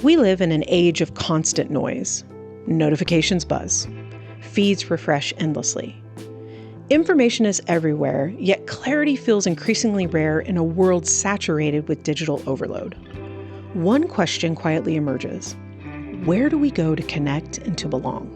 We live in an age of constant noise. Notifications buzz. Feeds refresh endlessly. Information is everywhere, yet clarity feels increasingly rare in a world saturated with digital overload. One question quietly emerges. Where do we go to connect and to belong?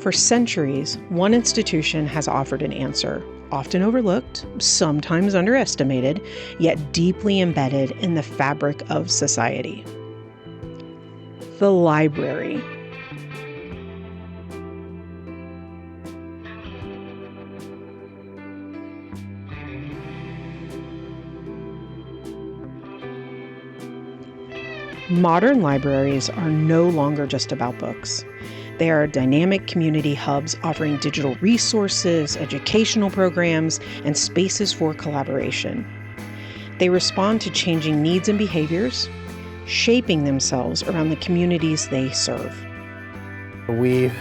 For centuries, one institution has offered an answer, often overlooked, sometimes underestimated, yet deeply embedded in the fabric of society. The library. Modern libraries are no longer just about books. They are dynamic community hubs offering digital resources, educational programs, and spaces for collaboration. They respond to changing needs and behaviors, shaping themselves around the communities they serve. We've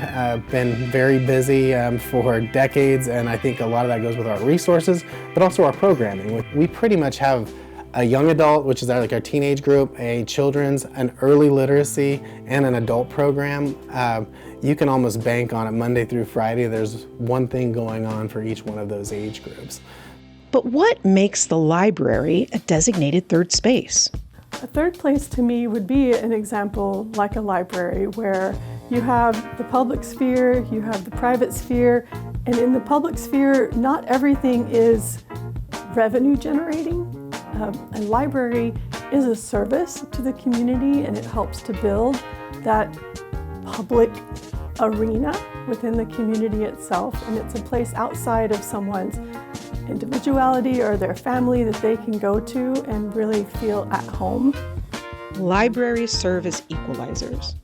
been very busy for decades, and I think a lot of that goes with our resources, but also our programming. We pretty much have a young adult, which is our teenage group, a children's, an early literacy, and an adult program. You can almost bank on it Monday through Friday. There's one thing going on for each one of those age groups. But what makes the library a designated third space? A third place to me would be an example like a library where you have the public sphere, you have the private sphere, and in the public sphere, not everything is revenue generating. A library is a service to the community, and it helps to build that public arena within the community itself, and it's a place outside of someone's individuality or their family that they can go to and really feel at home. Libraries serve as equalizers.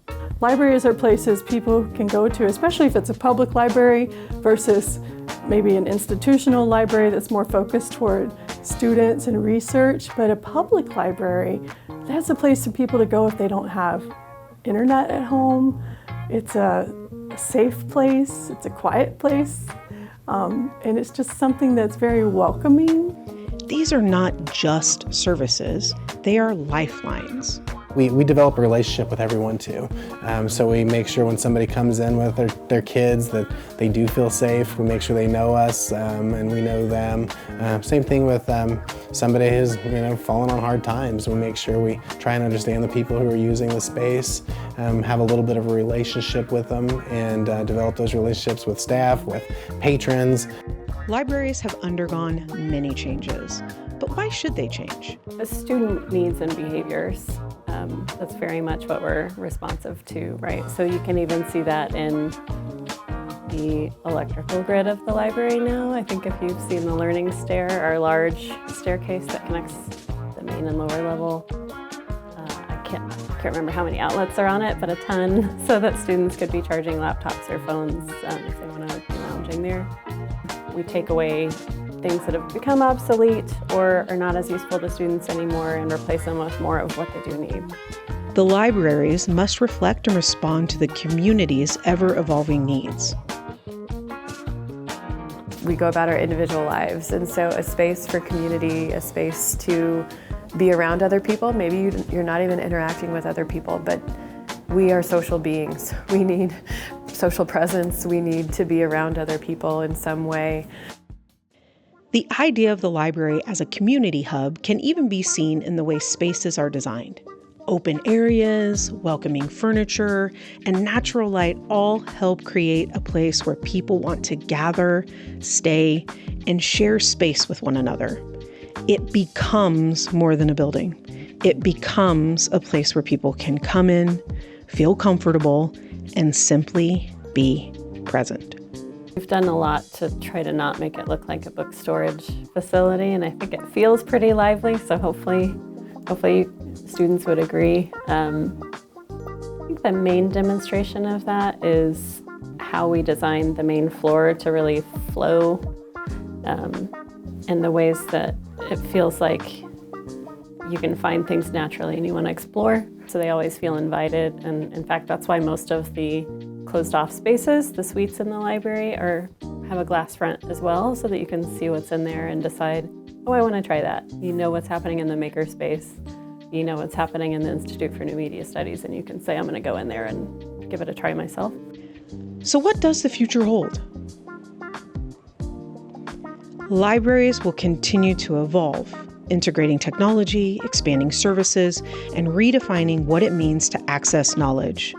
Libraries are places people can go to, especially if it's a public library versus maybe an institutional library that's more focused toward students and research. But a public library, that's a place for people to go if they don't have internet at home. It's a safe place, it's a quiet place, and it's just something that's very welcoming. These are not just services, they are lifelines. We develop a relationship with everyone too. So we make sure when somebody comes in with their kids that they do feel safe. We make sure they know us and we know them. Same thing with somebody who's fallen on hard times. We make sure we try and understand the people who are using the space, have a little bit of a relationship with them, and develop those relationships with staff, with patrons. Libraries have undergone many changes, but why should they change? The student needs and behaviors. That's very much what we're responsive to, right? So you can even see that in the electrical grid of the library now. I think if you've seen the learning stair, our large staircase that connects the main and lower level, I can't remember how many outlets are on it, but a ton, so that students could be charging laptops or phones if they want to be lounging there. We take away things that have become obsolete or are not as useful to students anymore and replace them with more of what they do need. The libraries must reflect and respond to the community's ever-evolving needs. We go about our individual lives, and so a space for community, a space to be around other people. Maybe you're not even interacting with other people, but we are social beings. We need social presence. We need to be around other people in some way. The idea of the library as a community hub can even be seen in the way spaces are designed. Open areas, welcoming furniture, and natural light all help create a place where people want to gather, stay, and share space with one another. It becomes more than a building. It becomes a place where people can come in, feel comfortable, and simply be present. We've done a lot to try to not make it look like a book storage facility, and I think it feels pretty lively, so hopefully students would agree. I think the main demonstration of that is how we designed the main floor to really flow in the ways that it feels like you can find things naturally and you want to explore. So they always feel invited, and in fact that's why most of the closed off spaces, the suites in the library, are have a glass front as well so that you can see what's in there and decide, oh, I want to try that. You know what's happening in the makerspace. You know what's happening in the Institute for New Media Studies, and you can say, I'm going to go in there and give it a try myself. So what does the future hold? Libraries will continue to evolve, integrating technology, expanding services, and redefining what it means to access knowledge.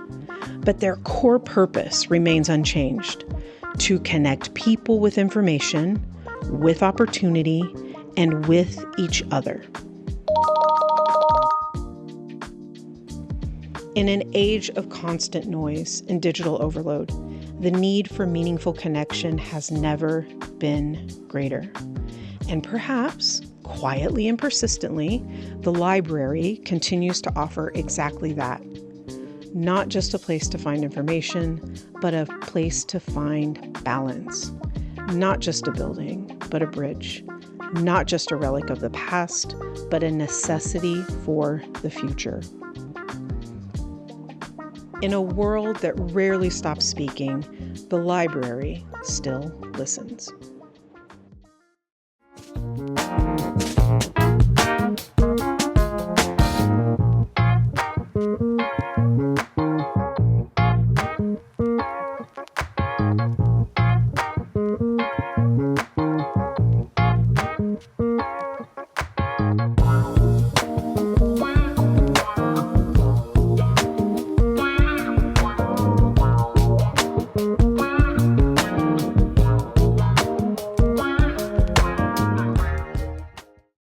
But their core purpose remains unchanged: to connect people with information, with opportunity, and with each other. In an age of constant noise and digital overload, the need for meaningful connection has never been greater. And perhaps, quietly and persistently, the library continues to offer exactly that. Not just a place to find information, but a place to find balance. Not just a building, but a bridge. Not just a relic of the past, but a necessity for the future. In a world that rarely stops speaking, the library still listens.